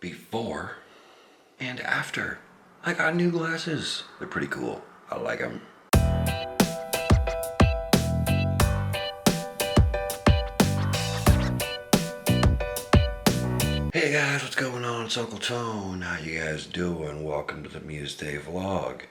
before and after. I got new glasses. They're pretty cool. I like them. Hey guys, what's going on? It's Uncle Tone. How you guys doing? Welcome to the Muesday vlog.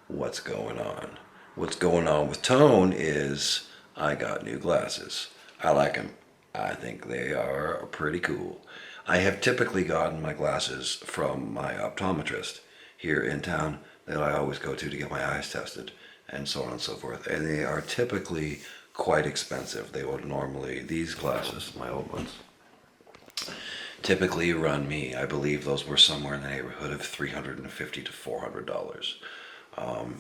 What's going on? What's going on with Tone is I got new glasses. I like them. I think they are pretty cool. I have typically gotten my glasses from my optometrist here in town that I always go to get my eyes tested and so on and so forth. And they are typically quite expensive. They would normally, these glasses, my old ones, typically run me, I believe those were somewhere in the neighborhood of $350 to $400.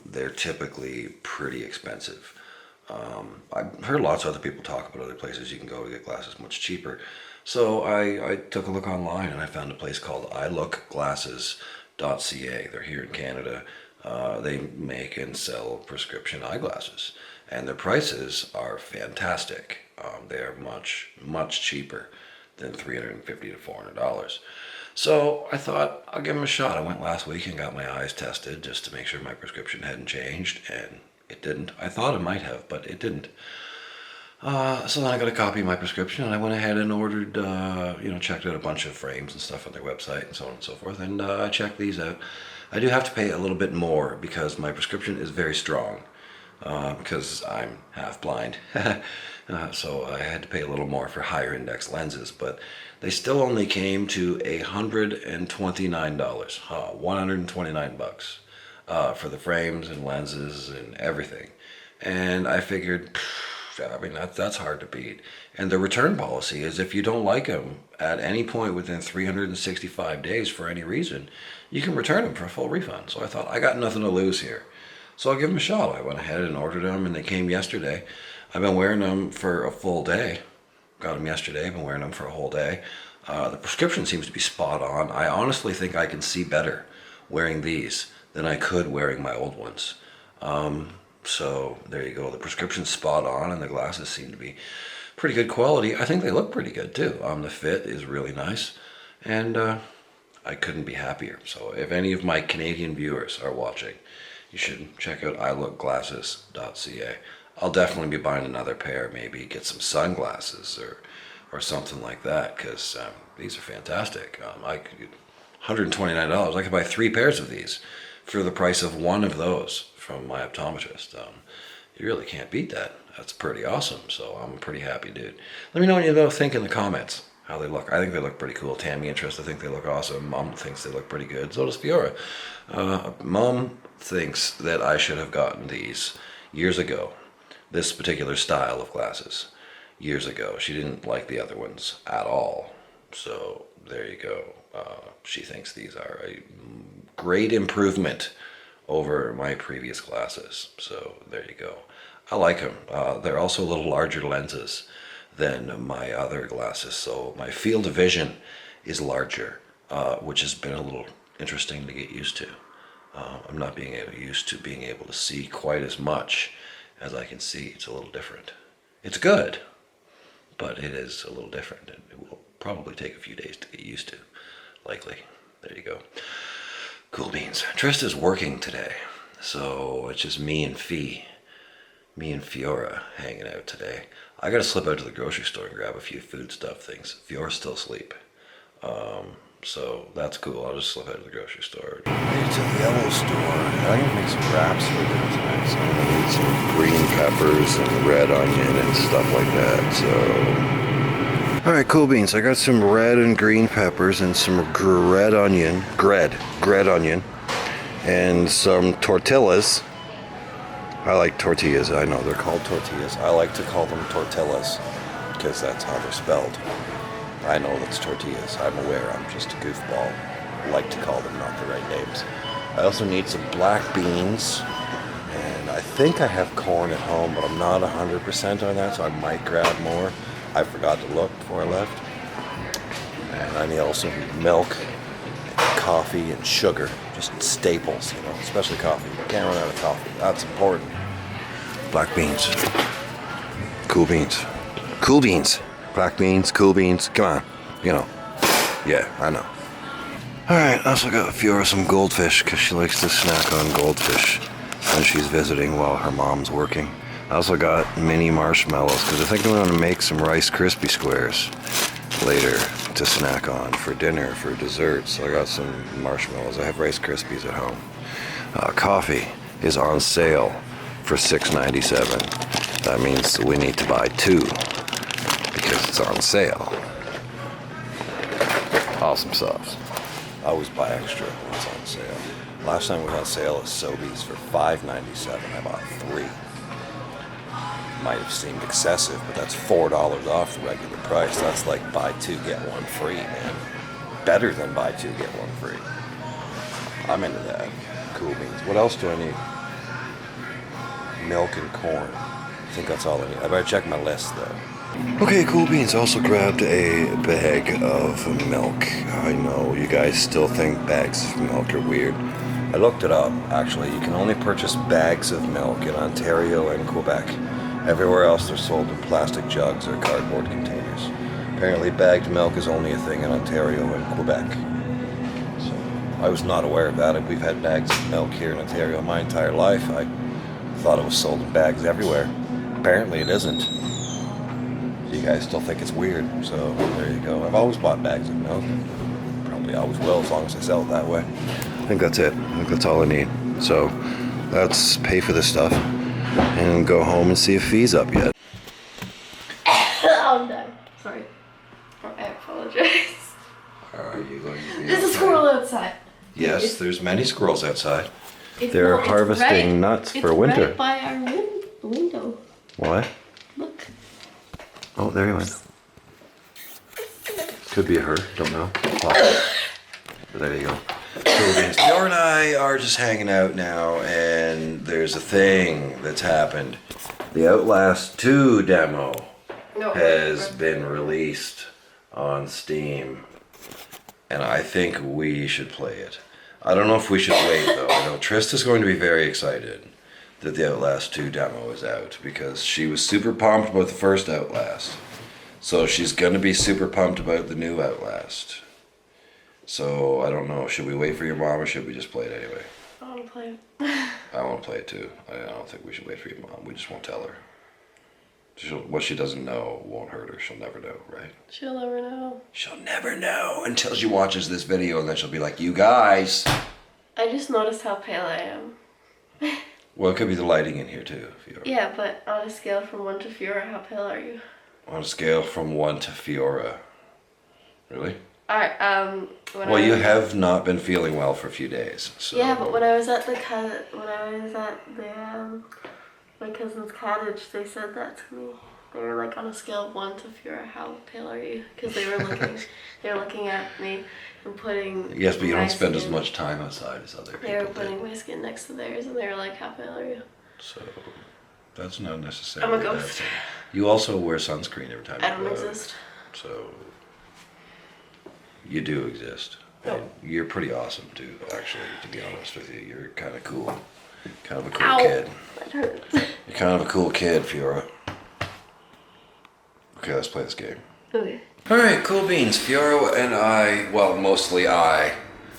They're typically pretty expensive. I've heard lots of other people talk about other places you can go to get glasses much cheaper. So I took a look online and I found a place called ilookglasses.ca. They're here in Canada. They make and sell prescription eyeglasses and their prices are fantastic. They are much cheaper than $350 to $400. So I thought I'll give them a shot. I went last week and got my eyes tested just to make sure my prescription hadn't changed, and it didn't. I thought it might have, but it didn't. So then I got a copy of my prescription and I went ahead and ordered, checked out a bunch of frames and stuff on their website and so on and so forth, and I checked these out. I do have to pay a little bit more because my prescription is very strong. Because I'm half blind. So I had to pay a little more for higher index lenses, but they still only came to $129, $129 for the frames and lenses and everything. And I figured, that's hard to beat. And the return policy is if you don't like them at any point within 365 days for any reason, you can return them for a full refund. So I thought, I got nothing to lose here. So I'll give them a shot. I went ahead and ordered them and they came yesterday. I've been wearing them for a full day. Got them yesterday, been wearing them for a whole day. The prescription seems to be spot on. I honestly think I can see better wearing these than I could wearing my old ones. So there you go. The prescription's spot on and the glasses seem to be pretty good quality. I think they look pretty good too. The fit is really nice and I couldn't be happier. So if any of my Canadian viewers are watching, you should check out ilookglasses.ca. I'll definitely be buying another pair, maybe get some sunglasses or something like that, because these are fantastic. I could get $129. I could buy 3 pairs of these for the price of one of those from my optometrist. You really can't beat that. That's pretty awesome, so I'm a pretty happy dude. Let me know what you think in the comments. How they look. I think they look pretty cool. Tammy and Trista think they look awesome. Mom thinks they look pretty good. So does Fiora. Mom thinks that I should have gotten these years ago. This particular style of glasses years ago. She didn't like the other ones at all. So there you go. She thinks these are a great improvement over my previous glasses. So there you go. I like them. They're also a little larger lenses than my other glasses, so my field of vision is larger, which has been a little interesting to get used to. I'm not used to being able to see quite as much as I can see. It's a little different. It's good, but it is a little different, and it will probably take a few days to get used to, likely. There you go. Cool beans. Trista's working today, so it's just me and Fiora hanging out today. I gotta slip out to the grocery store and grab a few foodstuff things. Fiora's still asleep. So that's cool. I'll just slip out to the grocery store. Made it to the yellow store. I'm gonna make some wraps for dinner tonight. So I'm gonna need some green peppers and red onion and stuff like that. So alright, cool beans. I got some red and green peppers and some red onion and some tortillas. I like tortillas. I know they're called tortillas. I like to call them tortillas because that's how they're spelled. I know that's tortillas. I'm aware. I'm just a goofball. I like to call them not the right names. I also need some black beans, and I think I have corn at home, but I'm not 100% on that, so I might grab more. I forgot to look before I left. And I also need milk, and coffee, and sugar. Just staples, especially coffee. Can't run out of coffee. That's important. Black beans. Cool beans. Cool beans. Black beans, cool beans. Come on. Yeah, I know. Alright, I also got Fiora some goldfish because she likes to snack on goldfish when she's visiting while her mom's working. I also got mini marshmallows because I think I'm going to make some Rice Krispie squares later to snack on for dinner, for dessert. So I got some marshmallows. I have Rice Krispies at home. Coffee is on sale for $6.97. That means we need to buy 2 because it's on sale. Awesome sauce. I always buy extra when it's on sale. Last time it was on sale at Sobeys for $5.97. I bought 3. Might have seemed excessive, but that's $4 off the regular price. That's like buy 2 get 1 free, man. Better than buy 2 get 1 free. I'm into that. Cool beans. What else do I need? Milk and corn. I think that's all I need. I better check my list though. Okay, cool beans. Also grabbed a bag of milk. I know you guys still think bags of milk are weird. I looked it up. Actually, you can only purchase bags of milk in Ontario and Quebec. Everywhere else they're sold in plastic jugs or cardboard containers. Apparently bagged milk is only a thing in Ontario and Quebec. So I was not aware of that. We've had bags of milk here in Ontario my entire life. I thought it was sold in bags everywhere. Apparently it isn't. You guys still think it's weird, so there you go. I've always bought bags of milk. Probably always will as long as I sell it that way. I think that's it. I think that's all I need. So let's pay for this stuff and go home and see if Fee's up yet. Oh no, sorry. I apologize. Are you going to be There's a squirrel outside. Yes, there's many squirrels outside. They're harvesting nuts for winter. Right by our window. What? Look. Oh, there he went. Could be a her, don't know. But there you go. Fiora and I are just hanging out now, and there's a thing that's happened. The Outlast 2 demo has been released on Steam, and I think we should play it. I don't know if we should wait, though. I know Trista's going to be very excited that the Outlast 2 demo is out, because she was super pumped about the first Outlast. So she's going to be super pumped about the new Outlast. So, I don't know. Should we wait for your mom or should we just play it anyway? I want to play it. I want to play it too. I don't think we should wait for your mom. We just won't tell her. What she doesn't know won't hurt her. She'll never know, right? She'll never know. She'll never know until she watches this video, and then she'll be like, you guys. I just noticed how pale I am. Well, it could be the lighting in here too, Fiora. Yeah, but on a scale from 1 to Fiora, how pale are you? On a scale from 1 to Fiora. Really? Alright, well, you have not been feeling well for a few days. So. Yeah, but when I was at my cousin's cottage, they said that to me. They were like, on a scale of 1 to Fiora, how pale are you? Because they were looking at me and putting. Yes, but you don't spend as much time outside as other people. They were putting my skin next to theirs, and they were like, how pale are you? So that's not necessarily. I'm a ghost. You also wear sunscreen every time. I don't exist. So you do exist. No. And you're pretty awesome too, actually, to be honest with you. You're kind of cool. Kind of a cool kid. That hurts. You're kind of a cool kid, Fiora. Okay, let's play this game. Okay. Alright, cool beans. Fiora and I, well, mostly I,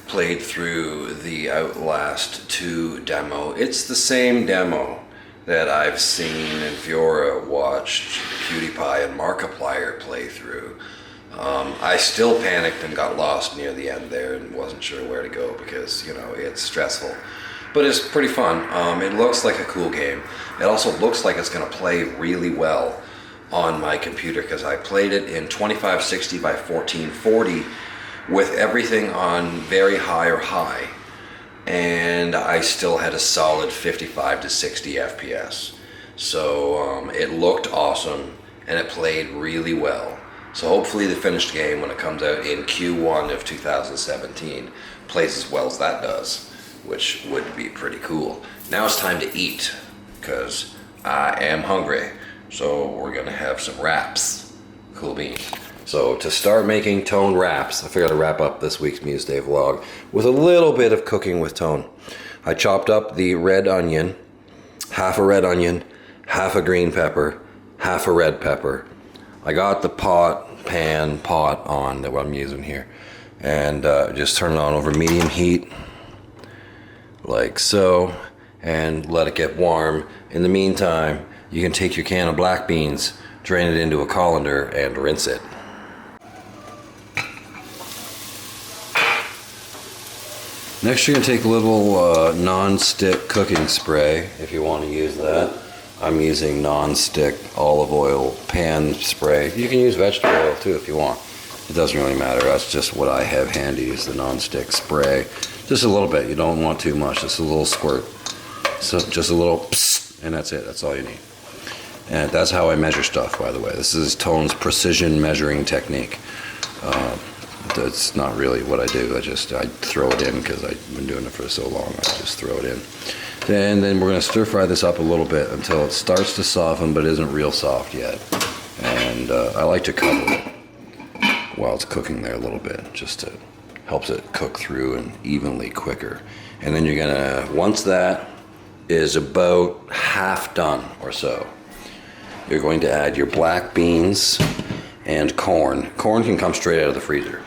played through the Outlast 2 demo. It's the same demo that I've seen and Fiora watched PewDiePie and Markiplier play through. I still panicked and got lost near the end there and wasn't sure where to go because, you know, it's stressful. But it's pretty fun. It looks like a cool game. It also looks like it's going to play really well on my computer because I played it in 2560 by 1440 with everything on very high or high. And I still had a solid 55 to 60 FPS. So it looked awesome and it played really well. So hopefully the finished game when it comes out in Q1 of 2017 plays as well as that does, which would be pretty cool. Now it's time to eat because I am hungry. So we're gonna have some wraps. Cool beans. So to start making Tone wraps, I figured to wrap up this week's Muesday vlog with a little bit of cooking with Tone. I chopped up the red onion, half a red onion, half a green pepper, half a red pepper. I got the pot on that what I'm using here, and just turn it on over medium heat, like so, and let it get warm. In the meantime, you can take your can of black beans, drain it into a colander, and rinse it. Next, you're going to take a little non-stick cooking spray, if you want to use that. I'm using non-stick olive oil pan spray. You can use vegetable oil too if you want. It doesn't really matter. That's just what I have handy, is the non-stick spray. Just a little bit. You don't want too much. Just a little squirt. So just a little psst, and that's it. That's all you need. And that's how I measure stuff, by the way. This is Tone's precision measuring technique. That's not really what I do. I throw it in because I've been doing it for so long. I just throw it in. And then we're going to stir fry this up a little bit until it starts to soften but isn't real soft yet. And I like to cover it while it's cooking there a little bit, just to helps it cook through and evenly quicker. And then you're going to, once that is about half done or so, you're going to add your black beans and corn. Corn can come straight out of the freezer.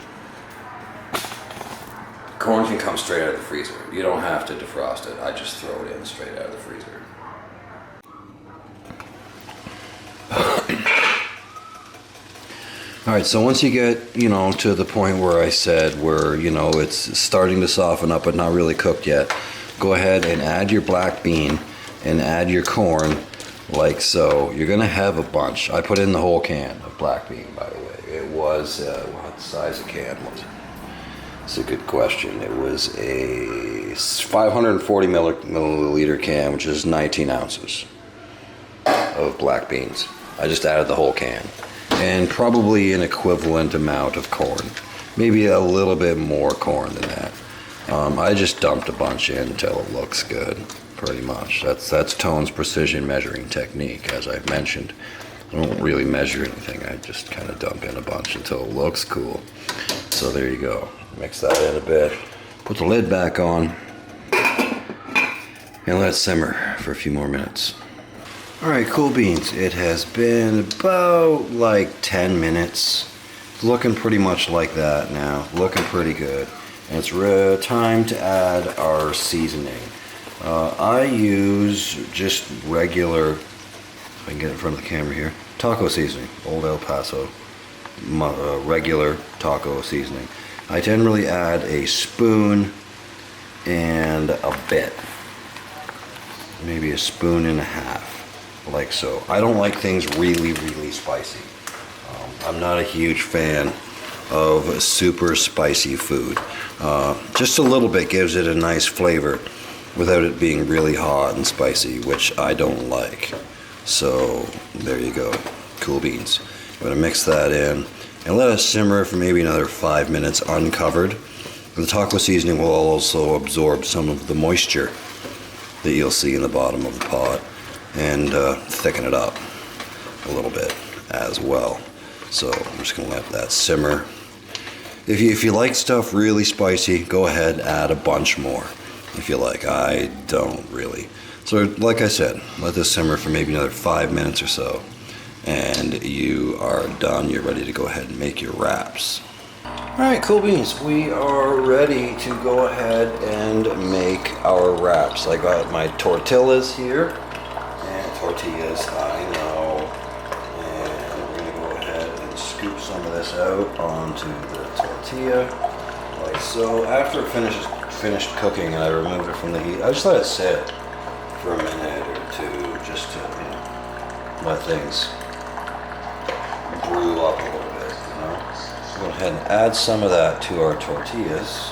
Corn can come straight out of the freezer. You don't have to defrost it. I just throw it in straight out of the freezer. All right, so once you get, to the point where I said where, it's starting to soften up but not really cooked yet, go ahead and add your black bean and add your corn like so. You're going to have a bunch. I put in the whole can of black bean, by the way. It was, what size of can was it? It's a good question. It was a 540 milliliter can, which is 19 ounces of black beans. I just added the whole can. And probably an equivalent amount of corn. Maybe a little bit more corn than that. I just dumped a bunch in until it looks good, pretty much. That's Tone's precision measuring technique, as I've mentioned. I don't really measure anything. I just kind of dump in a bunch until it looks cool. So there you go. Mix that in a bit. Put the lid back on. And let it simmer for a few more minutes. Alright, cool beans. It has been about like 10 minutes. It's looking pretty much like that now. Looking pretty good. And it's time to add our seasoning. I use just regular, if I can get in front of the camera here, taco seasoning. Old El Paso. Regular taco seasoning. I generally add a spoon and a bit. Maybe a spoon and a half, like so. I don't like things really, really spicy. I'm not a huge fan of super spicy food. Just a little bit gives it a nice flavor without it being really hot and spicy, which I don't like. So there you go, cool beans. I'm gonna mix that in and let it simmer for maybe another 5 minutes uncovered. The taco seasoning will also absorb some of the moisture that you'll see in the bottom of the pot and thicken it up a little bit as well. So I'm just gonna let that simmer. If you like stuff really spicy, go ahead, add a bunch more if you like. I don't really. So like I said, let this simmer for maybe another 5 minutes or so. And you are done. You're ready to go ahead and make your wraps. Alright, cool beans. We are ready to go ahead and make our wraps. I got my tortillas here. And tortillas, I know. And we're going to go ahead and scoop some of this out onto the tortilla. Like so. After it finished cooking and I removed it from the heat, I just let it sit for a minute or two just to, let things brew up a little bit, Go ahead and add some of that to our tortillas.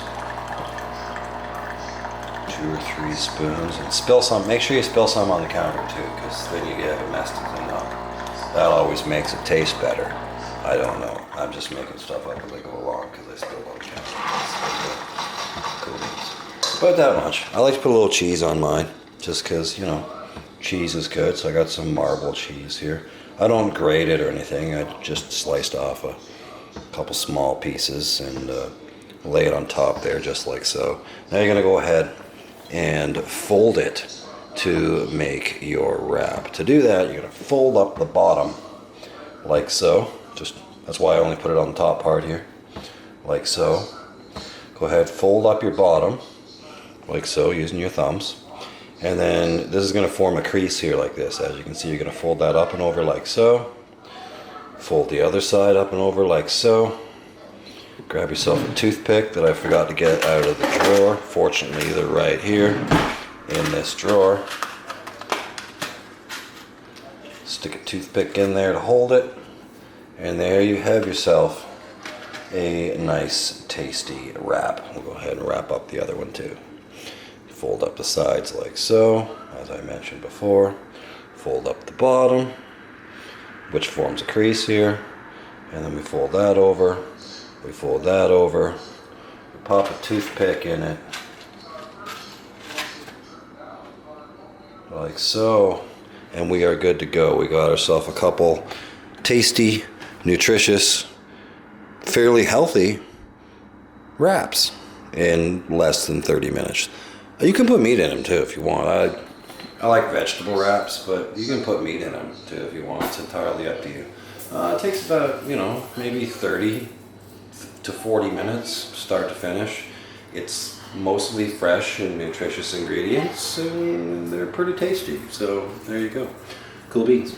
2 or 3 spoons, and spill some. Make sure you spill some on the counter too, because then you have a mess to clean up. That always makes it taste better. I don't know. I'm just making stuff up as I go along because I spilled on the counter. Cool beans. But that much. I like to put a little cheese on mine, just because cheese is good. So I got some marble cheese here. I don't grate it or anything. I just sliced off a couple small pieces and lay it on top there just like so. Now you're going to go ahead and fold it to make your wrap. To do that, you're going to fold up the bottom like so. That's why I only put it on the top part here, like so. Go ahead, fold up your bottom, like so, using your thumbs. And then this is going to form a crease here like this. As you can see, you're going to fold that up and over like so. Fold the other side up and over like so. Grab yourself a toothpick that I forgot to get out of the drawer. Fortunately, they're right here in this drawer. Stick a toothpick in there to hold it. And there you have yourself a nice, tasty wrap. We'll go ahead and wrap up the other one too. Fold up the sides like so, as I mentioned before. Fold up the bottom, which forms a crease here. And then we fold that over. We fold that over. We pop a toothpick in it. Like so. And we are good to go. We got ourselves a couple tasty, nutritious, fairly healthy wraps in less than 30 minutes. You can put meat in them too if you want. I like vegetable wraps, but you can put meat in them too if you want. It's entirely up to you. It takes about, maybe 30 to 40 minutes, start to finish. It's mostly fresh and nutritious ingredients, and they're pretty tasty. So there you go. Cool beans.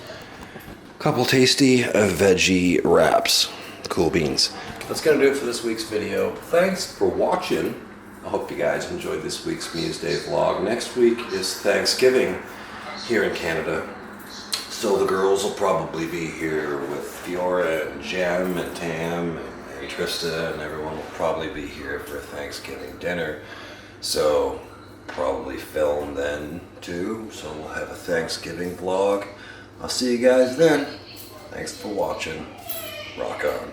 Couple tasty veggie wraps. Cool beans. That's gonna do it for this week's video. Thanks for watching. I hope you guys enjoyed this week's Muesday vlog. Next week is Thanksgiving here in Canada. So the girls will probably be here with Fiora and Jem and Tam and Trista, and everyone will probably be here for Thanksgiving dinner. So probably film then too. So we'll have a Thanksgiving vlog. I'll see you guys then. Thanks for watching. Rock on.